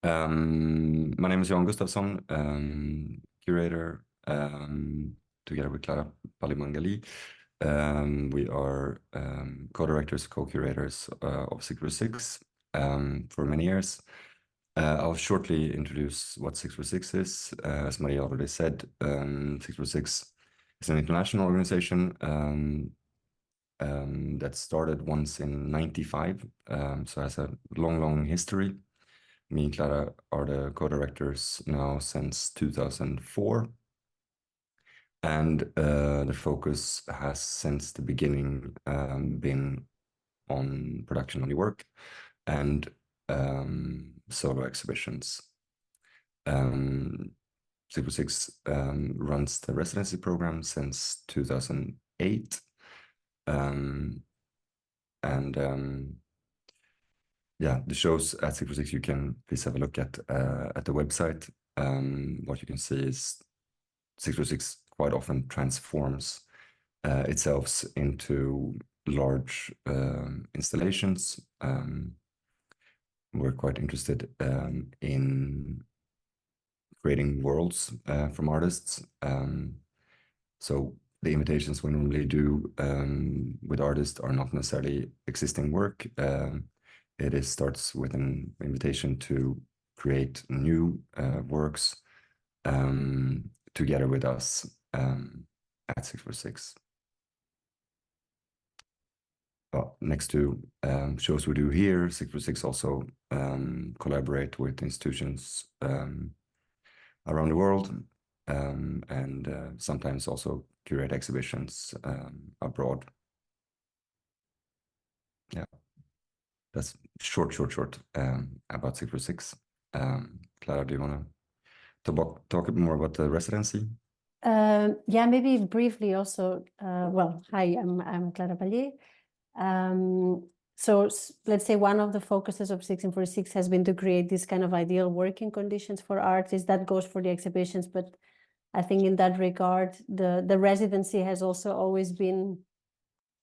My name is Johan Gustavsson, curator, together with Clara, Pallí. We are co-directors, co-curators of 646 for many years. I'll shortly introduce what 646 is. As Maria already said, 646 is an international organization that started once in '95, so has a long history. Me and Clara are the co-directors now since 2004. And the focus has since the beginning been on production-only work and solo exhibitions. 646 runs the residency program since 2008. Yeah, the shows at 646, you can please have a look at the website. What you can see is 646 quite often transforms itself into large installations. We're quite interested in creating worlds from artists. So the invitations we normally do with artists are not necessarily existing work. It starts with an invitation to create new works together with us at 646. Well, next to shows we do here, 646 also collaborate with institutions around the world and sometimes also curate exhibitions abroad. Yeah, that's short about 646. Clara, do you want to talk a bit more about the residency? Yeah, maybe briefly also. Well, hi, I'm Clara Pallí. So let's say one of the focuses of 1646 has been to create this kind of ideal working conditions for artists. That goes for the exhibitions, but I think in that regard, the residency has also always been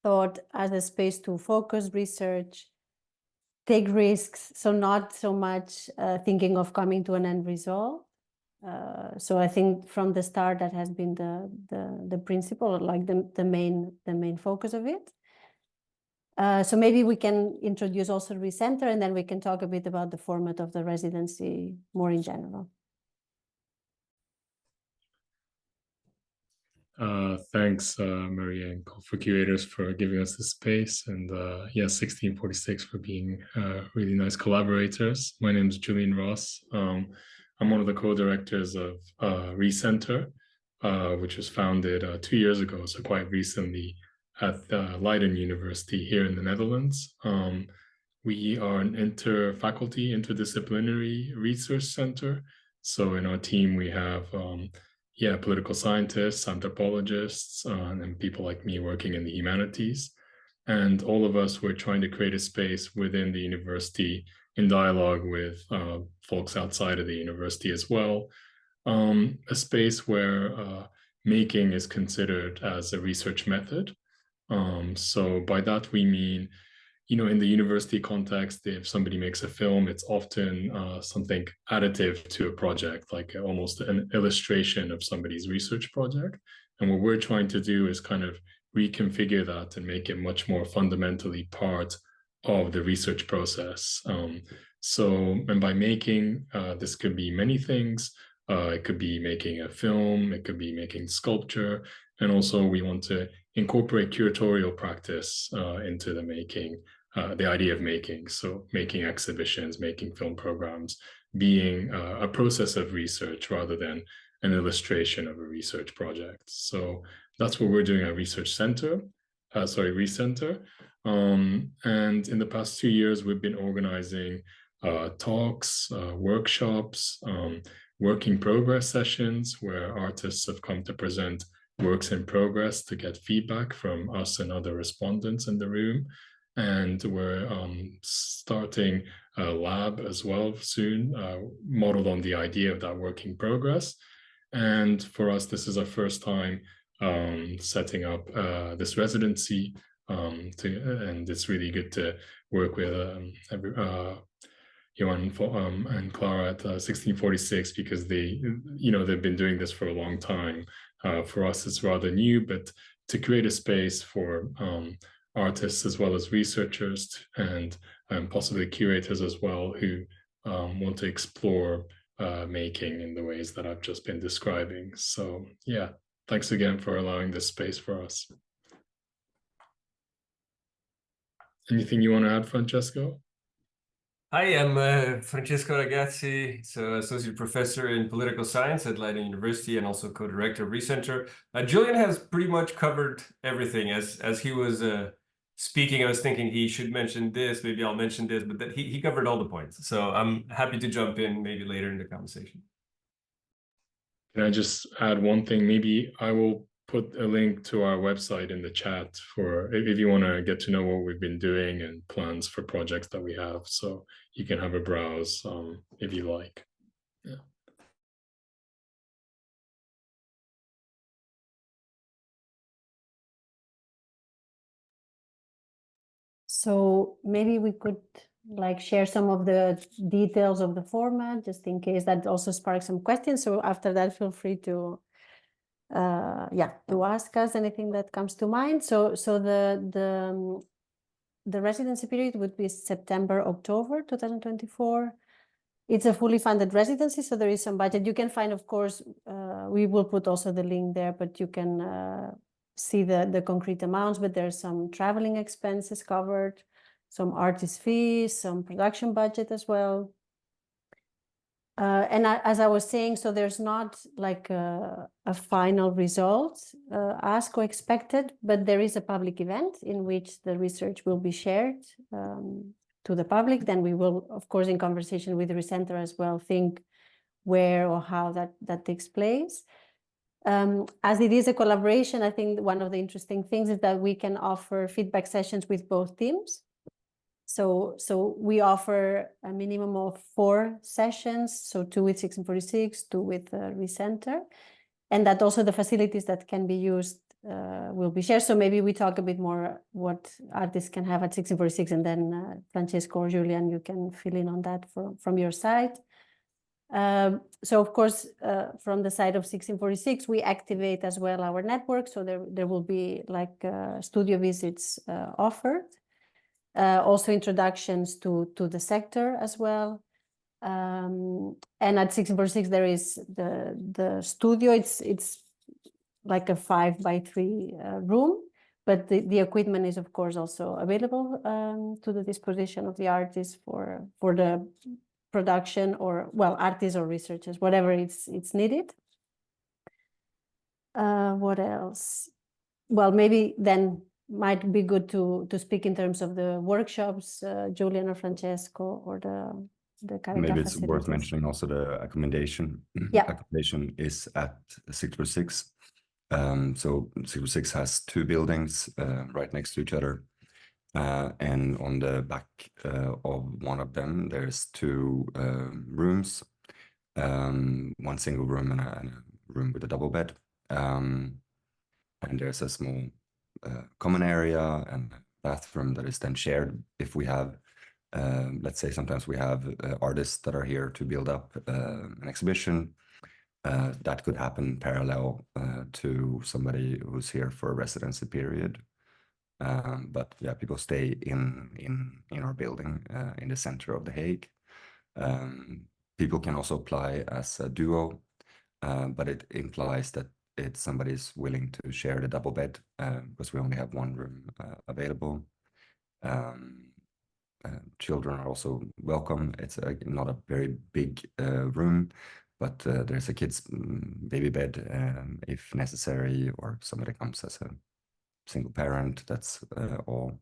thought as a space to focus research, take risks, so not so much thinking of coming to an end result. So I think from the start that has been the principle, like the main focus of it. So maybe we can introduce also ReCNTR, and then we can talk a bit about the format of the residency more in general. Thanks, Maria and for Curators for giving us this space, and yeah, 1646 for being really nice collaborators. My name is Julian Ross. I'm one of the co-directors of ReCNTR, which was founded 2 years ago, so quite recently, at Leiden University here in the Netherlands. We are an inter-faculty, interdisciplinary research center. So in our team, we have political scientists, anthropologists, and people like me working in the humanities. And all of us were trying to create a space within the university in dialogue with folks outside of the university as well. A space where making is considered as a research method. So by that we mean, in the university context, if somebody makes a film, it's often something additive to a project, like almost an illustration of somebody's research project. And what we're trying to do is kind of reconfigure that and make it much more fundamentally part of the research process. And by making, this could be many things. It could be making a film, it could be making sculpture, and also we want to incorporate curatorial practice into the making, the idea of making. So making exhibitions, making film programs, being a process of research rather than an illustration of a research project. So that's what we're doing at ReCNTR. And in the past 2 years, we've been organizing talks, workshops, work in progress sessions where artists have come to present works in progress to get feedback from us and other respondents in the room. And we're starting a lab as well soon, modeled on the idea of that work in progress. And for us, this is our first time setting up this residency, and it's really good to work with Johan and Clara at 1646 because they, they've been doing this for a long time. For us, it's rather new, but to create a space for artists as well as researchers and possibly curators as well who want to explore making in the ways that I've just been describing. So yeah, thanks again for allowing this space for us. Anything you want to add, Francesco? Hi, I'm Francesco Ragazzi, so Associate Professor in Political Science at Leiden University and also Co-Director of ReCNTR. Julian has pretty much covered everything. As he was speaking, I was thinking he should mention this, maybe I'll mention this, but that he covered all the points. So I'm happy to jump in maybe later in the conversation. Can I just add one thing? Maybe I will put a link to our website in the chat for if you want to get to know what we've been doing and plans for projects that we have. So you can have a browse if you like. Yeah. So maybe we could like share some of the details of the format, just in case that also sparks some questions. So after that, feel free to to ask us anything that comes to mind. So the residency period would be September, October 2024. It's a fully funded residency, so there is some budget. You can find, of course, we will put also the link there, but you can see the concrete amounts, but there's some traveling expenses covered, some artist fees, some production budget as well. And as I was saying, so there's not like a final result asked or expected, but there is a public event in which the research will be shared to the public. Then we will, of course, in conversation with the ReCNTR as well, think where or how that takes place. As it is a collaboration, I think one of the interesting things is that we can offer feedback sessions with both teams. So we offer a minimum of 4 sessions, so 2 with 1646, 2 with ReCNTR, and that also the facilities that can be used will be shared. So maybe we talk a bit more what artists can have at 1646, and then Francesco or Julian, you can fill in on that from your side. So of course, from the side of 1646, we activate as well our network. So there will be like studio visits offered. Also introductions to the sector as well. And at 1646 there is the studio. It's like a 5x3 room, but the equipment is of course also available to the disposition of the artists for the production, or well, artists or researchers, whatever it's needed. What else? Well, maybe then might be good to speak in terms of the workshops, Julian or Francesco, or the kind Maybe of it's worth mentioning also the accommodation. Yeah. Accommodation is at 646. So 646 has 2 buildings right next to each other. And on the back of one of them, there's 2 rooms, one single room and a room with a double bed. And there's a small common area and bathroom that is then shared. If we have, let's say sometimes we have artists that are here to build up an exhibition, that could happen parallel to somebody who's here for a residency period. But yeah, people stay in our building in the center of The Hague. People can also apply as a duo, but it implies that it's somebody's willing to share the double bed because we only have 1 room available. Children are also welcome. It's not a very big room, but there's a kid's baby bed if necessary, or somebody comes as a single parent. That's all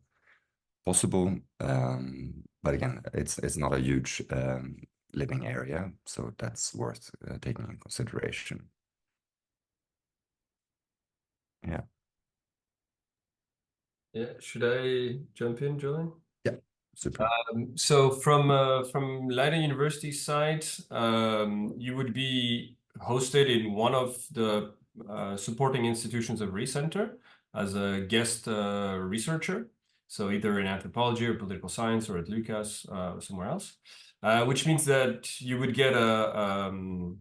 possible. But again, it's not a huge living area, so that's worth taking in consideration. Yeah. Yeah, should I jump in, Julian? Yeah, super. So from Leiden University side, you would be hosted in one of the supporting institutions of ReCNTR as a guest researcher. So either in anthropology or political science or at Lucas, somewhere else. which means that you would get an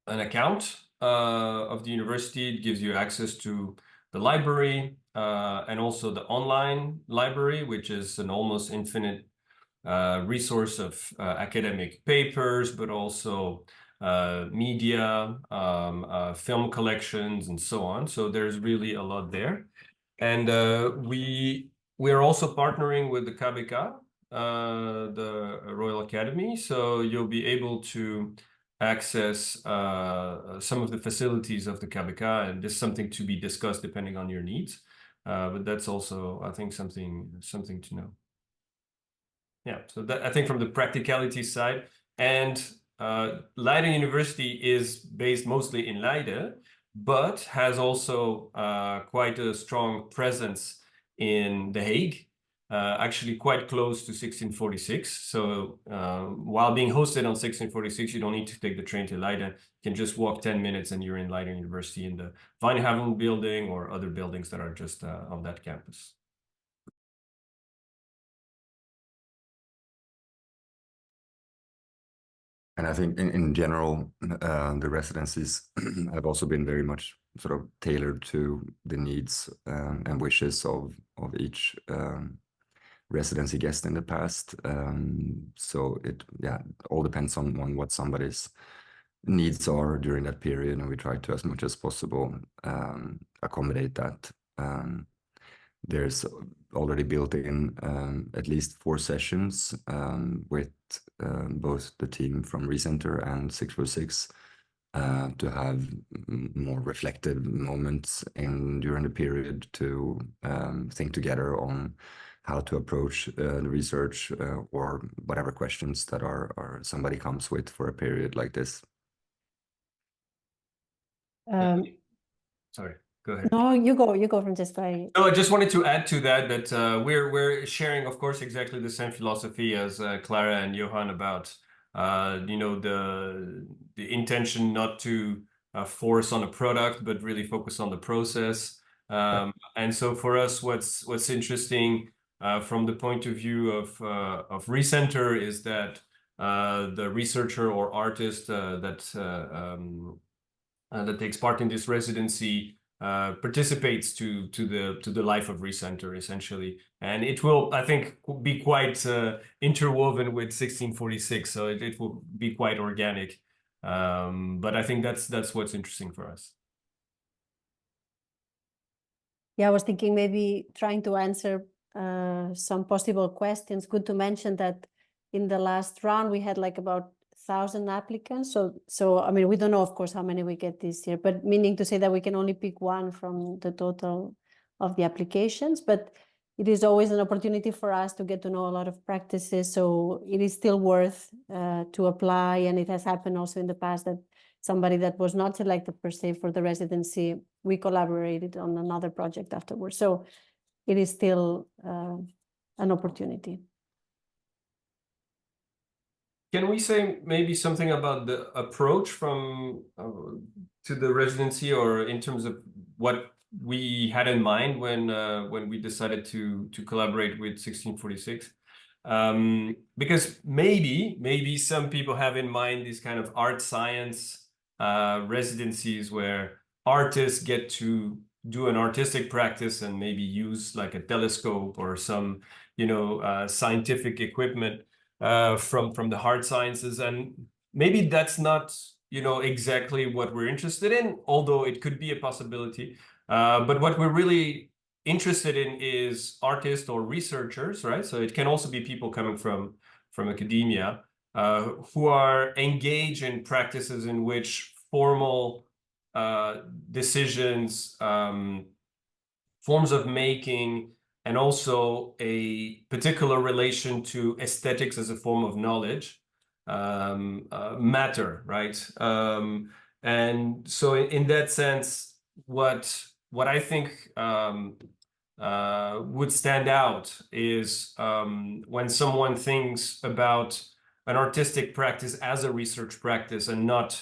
account of the university. It gives you access to the library and also the online library, which is an almost infinite resource of academic papers, but also media, film collections, and so on. So there's really a lot there. And we're also partnering with the KBK, the Royal Academy. So you'll be able to access some of the facilities of the KBK, and this is something to be discussed depending on your needs. But that's also, I think, something to know. Yeah, so that, I think, from the practicality side. And Leiden University is based mostly in Leiden, but has also quite a strong presence in The Hague, actually quite close to 1646. So while being hosted on 1646, you don't need to take the train to Leiden. You can just walk 10 minutes and you're in Leiden University in the Weinhaven building or other buildings that are just on that campus. And I think in general, the residencies have also been very much sort of tailored to the needs and wishes of each residency guest in the past. So it all depends on what somebody's needs are during that period, and we try to, as much as possible, accommodate that. There's already built in at least 4 sessions with both the team from ReCNTR and 646 to have more reflective moments during the period to think together on how to approach the research or whatever questions that are somebody comes with for a period like this. Sorry, go ahead. No, you go, Francesco. No, I just wanted to add to that we're sharing, of course, exactly the same philosophy as Clara and Johan about the intention not to force on a product, but really focus on the process. And so for us, what's interesting from the point of view of ReCNTR is that the researcher or artist that takes part in this residency participates to the life of ReCNTR essentially, and it will, I think, be quite interwoven with 1646, so it will be quite organic. But I think that's what's interesting for us. Yeah, I was thinking maybe trying to answer some possible questions. Good to mention that in the last round we had like about 1,000 applicants. So I mean, we don't know, of course, how many we get this year, but meaning to say that we can only pick one from the total of the applications. But it is always an opportunity for us to get to know a lot of practices. So it is still worth to apply. And it has happened also in the past that somebody that was not selected per se for the residency, we collaborated on another project afterwards. So it is still an opportunity. Can we say maybe something about the approach from to the residency, or in terms of what we had in mind when we decided to collaborate with 1646? Because maybe some people have in mind these kind of art science residencies where artists get to do an artistic practice and maybe use like a telescope or some scientific equipment from the hard sciences, and maybe that's not exactly what we're interested in, although it could be a possibility. But what we're really interested in is artists or researchers, right? So it can also be people coming from academia who are engaged in practices in which formal decisions, forms of making, and also a particular relation to aesthetics as a form of knowledge matter, right? And so in that sense, what I think would stand out is when someone thinks about an artistic practice as a research practice and not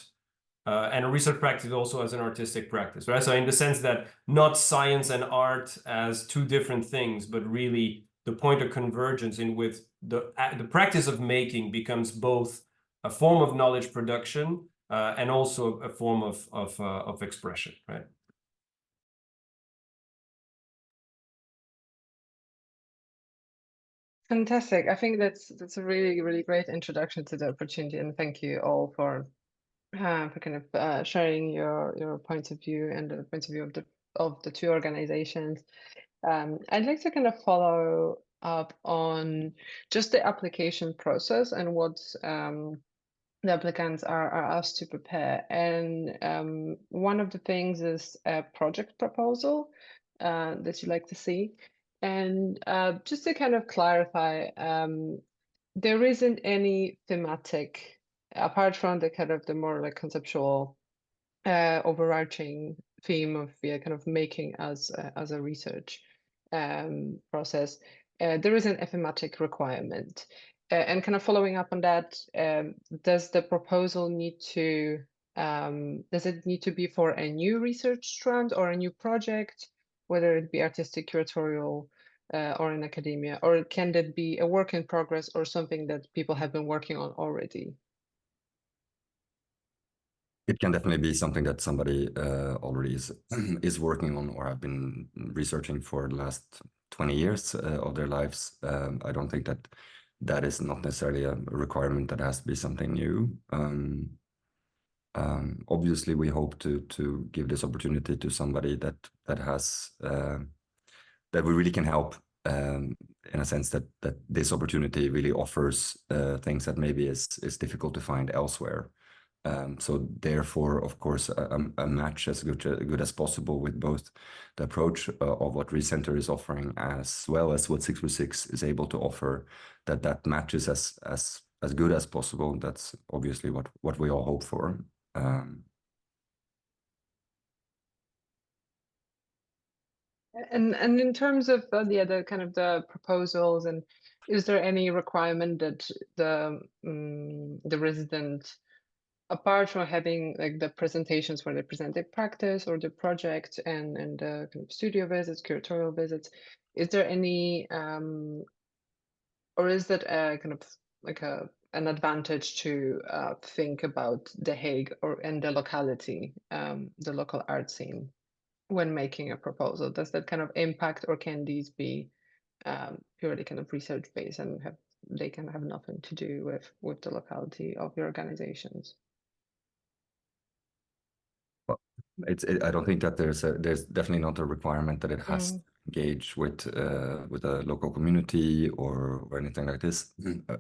and a research practice also as an artistic practice, right? So in the sense that not science and art as two different things, but really the point of convergence in which the practice of making becomes both a form of knowledge production and also a form of expression, right? Fantastic. I think that's a really, really great introduction to the opportunity, and thank you all for kind of sharing your point of view and the point of view of the two organizations. I'd like to kind of follow up on just the application process and what the applicants are asked to prepare. And one of the things is a project proposal that you like to see. And just to kind of clarify, there isn't any thematic, apart from the kind of the more like conceptual overarching theme of kind of making as a research process. There isn't a thematic requirement. And kind of following up on that, does the proposal need to, does it need to be for a new research strand or a new project, whether it be artistic, curatorial, or in academia, or can that be a work in progress or something that people have been working on already? It can definitely be something that somebody already is working on or have been researching for the last 20 years of their lives. I don't think that is not necessarily a requirement that has to be something new. Obviously, we hope to give this opportunity to somebody that has that we really can help in a sense that this opportunity really offers things that maybe is difficult to find elsewhere. So therefore, of course, a match as good as possible with both the approach of what ReCNTR is offering as well as what 646 is able to offer, that matches as good as possible. That's obviously what we all hope for. And in terms of the kind of the proposals, and is there any requirement that the resident, apart from having like the presentations where they present their practice or the project and the kind of studio visits, curatorial visits, is there any or is that a kind of like an advantage to think about The Hague and the locality, the local art scene when making a proposal? Does that kind of impact, or can these be purely kind of research based and they can have nothing to do with the locality of your organizations? I don't think that there's definitely not a requirement that it has to engage with a local community or anything like this.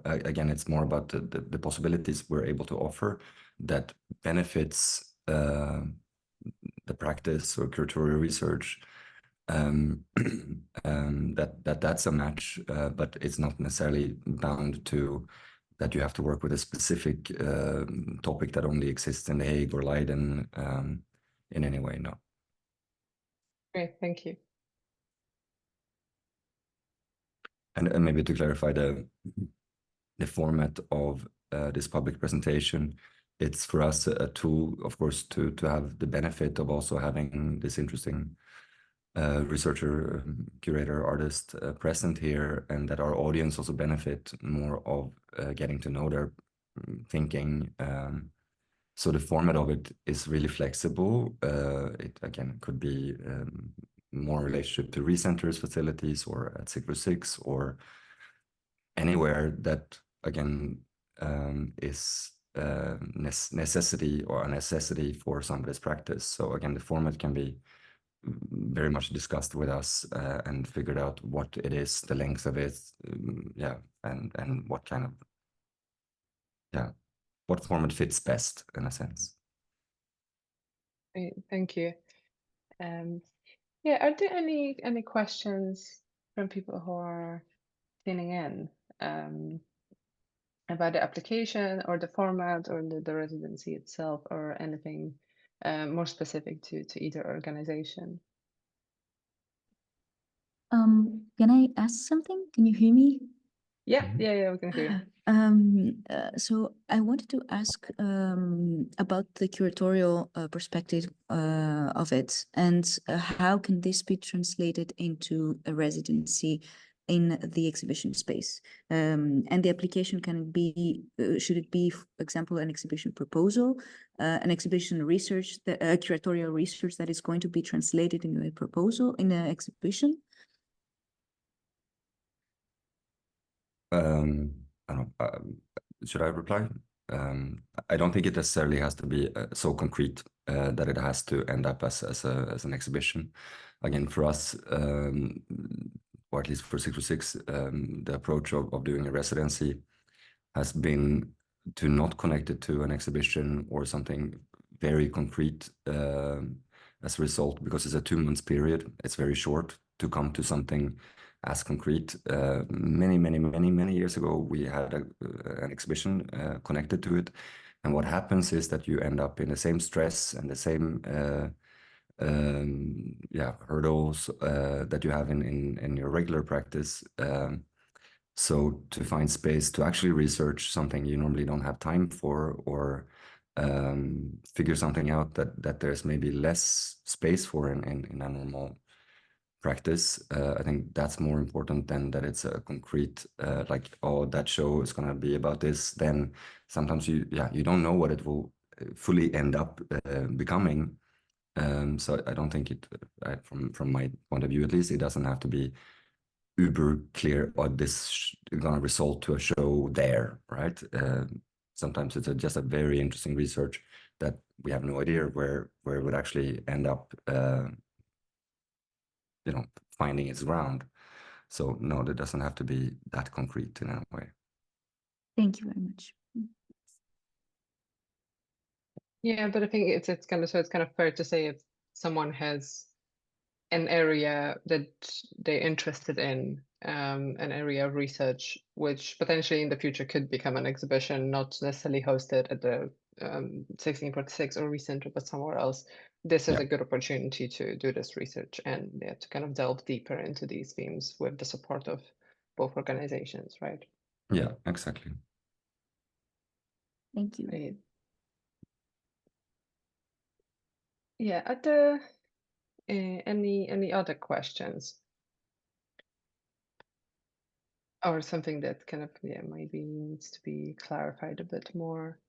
Again, it's more about the possibilities we're able to offer that benefits the practice or curatorial research. That's a match, but it's not necessarily bound to that you have to work with a specific topic that only exists in The Hague or Leiden in any way, no. Great, thank you. And maybe to clarify the format of this public presentation, it's for us a tool, of course, to have the benefit of also having this interesting researcher, curator, artist present here, and that our audience also benefit more of getting to know their thinking. So the format of it is really flexible. It again could be more relationship to ReCNTR's facilities or at 646 or anywhere that again is necessity or a necessity for somebody's practice. So again, the format can be very much discussed with us and figured out what it is, the length of it, and what kind of what format fits best in a sense. Great, thank you. Yeah, are there any questions from people who are tuning in about the application or the format or the residency itself, or anything more specific to either organization? Can I ask something? Can you hear me? Yeah, we can hear you. So I wanted to ask about the curatorial perspective of it, and how can this be translated into a residency in the exhibition space. And the application can be, should it be, for example, an exhibition proposal, an exhibition research, curatorial research that is going to be translated into a proposal in an exhibition? I don't know, should I reply? I don't think it necessarily has to be so concrete that it has to end up as an exhibition. Again, for us, or at least for 646, the approach of doing a residency has been to not connect it to an exhibition or something very concrete as a result, because it's a 2-month period. It's very short to come to something as concrete. Many years ago, we had an exhibition connected to it. And what happens is that you end up in the same stress and the same hurdles that you have in your regular practice. So to find space to actually research something you normally don't have time for, or figure something out that there's maybe less space for in a normal practice, I think that's more important than that it's a concrete like, oh, that show is going to be about this. Then sometimes you don't know what it will fully end up becoming. So I don't think it, from my point of view at least, it doesn't have to be uber clear what this is going to result to a show there, right? Sometimes it's just a very interesting research that we have no idea where it would actually end up finding its ground. So no, that doesn't have to be that concrete in any way. Thank you very much. Yeah, but I think it's kind of fair to say if someone has an area that they're interested in, an area of research, which potentially in the future could become an exhibition, not necessarily hosted at the 1646 or ReCNTR, but somewhere else. This is a good opportunity to do this research and to kind of delve deeper into these themes with the support of both organizations, right? Yeah, exactly. Thank you. Right. Yeah, are there any other questions? Or something that kind of, maybe needs to be clarified a bit more.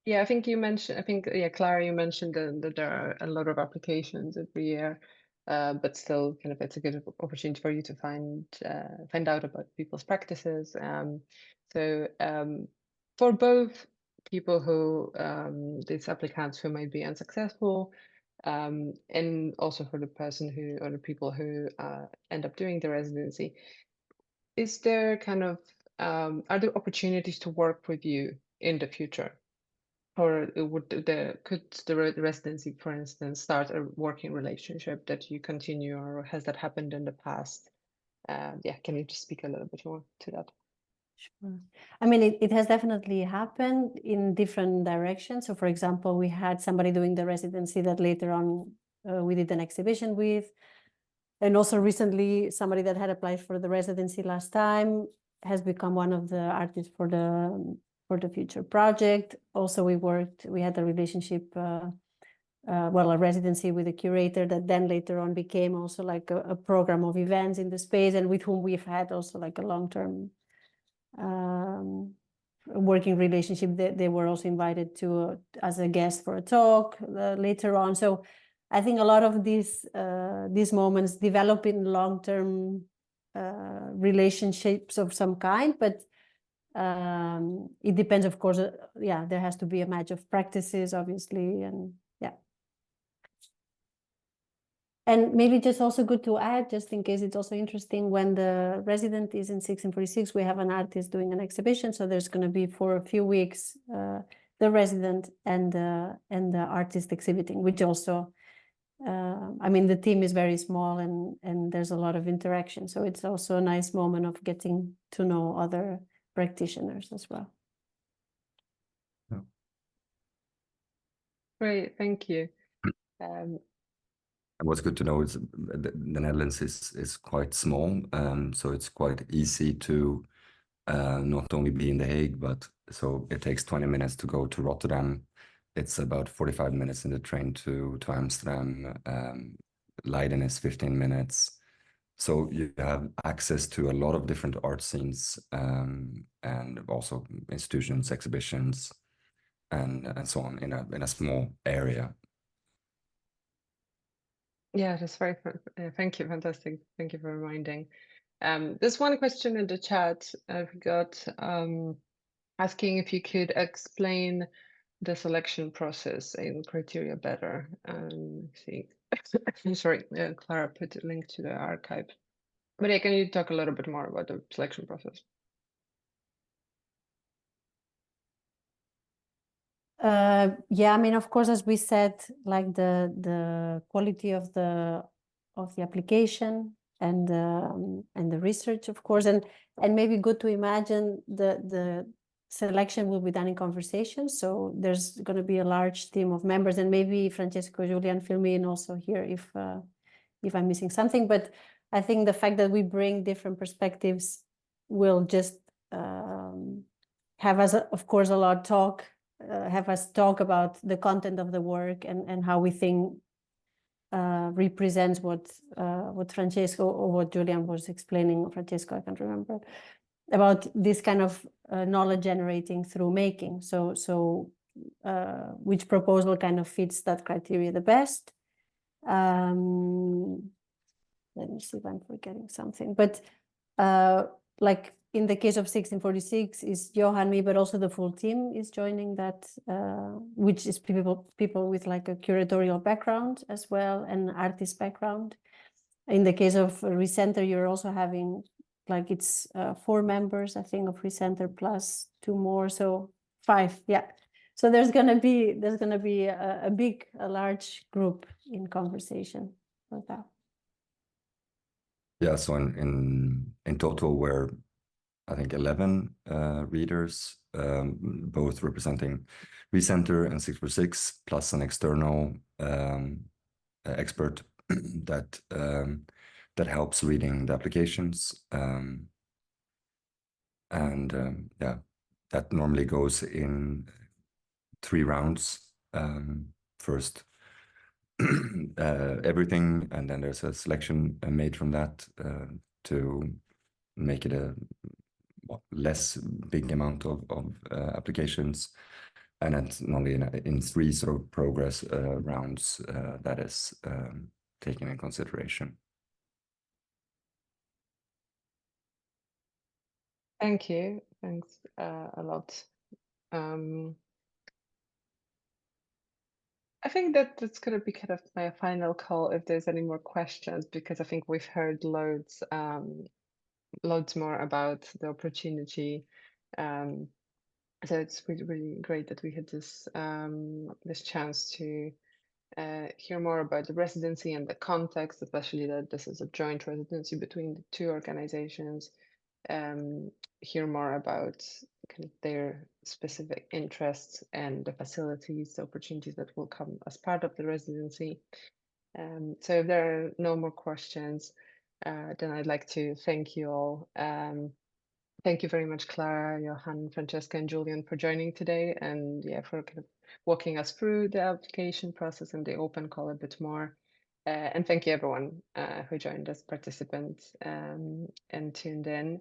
Yeah, I think, Clara, you mentioned that there are a lot of applications every year, but still kind of it's a good opportunity for you to find out about people's practices. So for both people who, these applicants who might be unsuccessful, and also for the person or the people who end up doing the residency, is there kind of, are there opportunities to work with you in the future? Or could the residency, for instance, start a working relationship that you continue, or has that happened in the past? Can you just speak a little bit more to that? Sure. I mean, it has definitely happened in different directions. So, for example, we had somebody doing the residency that later on we did an exhibition with. And also recently, somebody that had applied for the residency last time has become one of the artists for the future project. Also, we had a relationship, a residency with a curator that then later on became also like a program of events in the space, and with whom we've had also like a long-term working relationship. They were also invited to as a guest for a talk later on. So I think a lot of these moments develop in long-term relationships of some kind, but it depends, of course. There has to be a match of practices, obviously, and and maybe just also good to add, just in case it's also interesting, when the resident is in 1646, we have an artist doing an exhibition. So there's going to be for a few weeks the resident and the artist exhibiting, which also, I mean, the team is very small and there's a lot of interaction. So it's also a nice moment of getting to know other practitioners as well. Great, thank you. What's good to know is the Netherlands is quite small, so it's quite easy to not only be in The Hague, but so it takes 20 minutes to go to Rotterdam. It's about 45 minutes in the train to Amsterdam. Leiden is 15 minutes. So you have access to a lot of different art scenes, and also institutions, exhibitions, and so on in a small area. Yeah, that's very thank you, fantastic. Thank you for reminding. There's one question in the chat I've got, asking if you could explain the selection process and criteria better. See, sorry, Clara put a link to the archive. But yeah, can you talk a little bit more about the selection process? Yeah, I mean, of course, as we said, like the quality of the application and the research, of course, and maybe good to imagine the selection will be done in conversation. So there's going to be a large team of members, and maybe Francesco, Julian, fill me in also here if I'm missing something. But I think the fact that we bring different perspectives will just have us, of course, a lot talk. Have us talk about the content of the work and how we think represents what Francesco or what Julian was explaining. Francesco, I can't remember, about this kind of knowledge generating through making. So which proposal kind of fits that criteria the best? Let me see if I'm forgetting something. But like in the case of 1646 is Johan, me, but also the full team is joining that, which is people with like a curatorial background as well, and artist background. In the case of ReCNTR, you're also having like it's 4 members, I think, of ReCNTR plus 2 more, so 5. Yeah. So there's gonna be a large group in conversation with that. Yeah, so in total we're, I think, 11 readers, both representing ReCNTR and 646, plus an external expert that helps reading the applications. Yeah, that normally goes in 3 rounds. First, everything, and then there's a selection made from that to make it a less big amount of applications, and it's normally in 3 sort of progress rounds that is taken in consideration. Thank you. Thanks a lot. I think that that's going to be kind of my final call if there's any more questions, because I think we've heard loads more about the opportunity. So it's really, really great that we had this this chance to hear more about the residency and the context, especially that this is a joint residency between the 2 organizations. Hear more about kind of their specific interests and the facilities, the opportunities that will come as part of the residency. So if there are no more questions, then I'd like to thank you all. Thank you very much, Clara, Johan, Francesca, and Julian for joining today, and yeah, for kind of walking us through the application process and the open call a bit more. And thank you everyone who joined as participants and tuned in.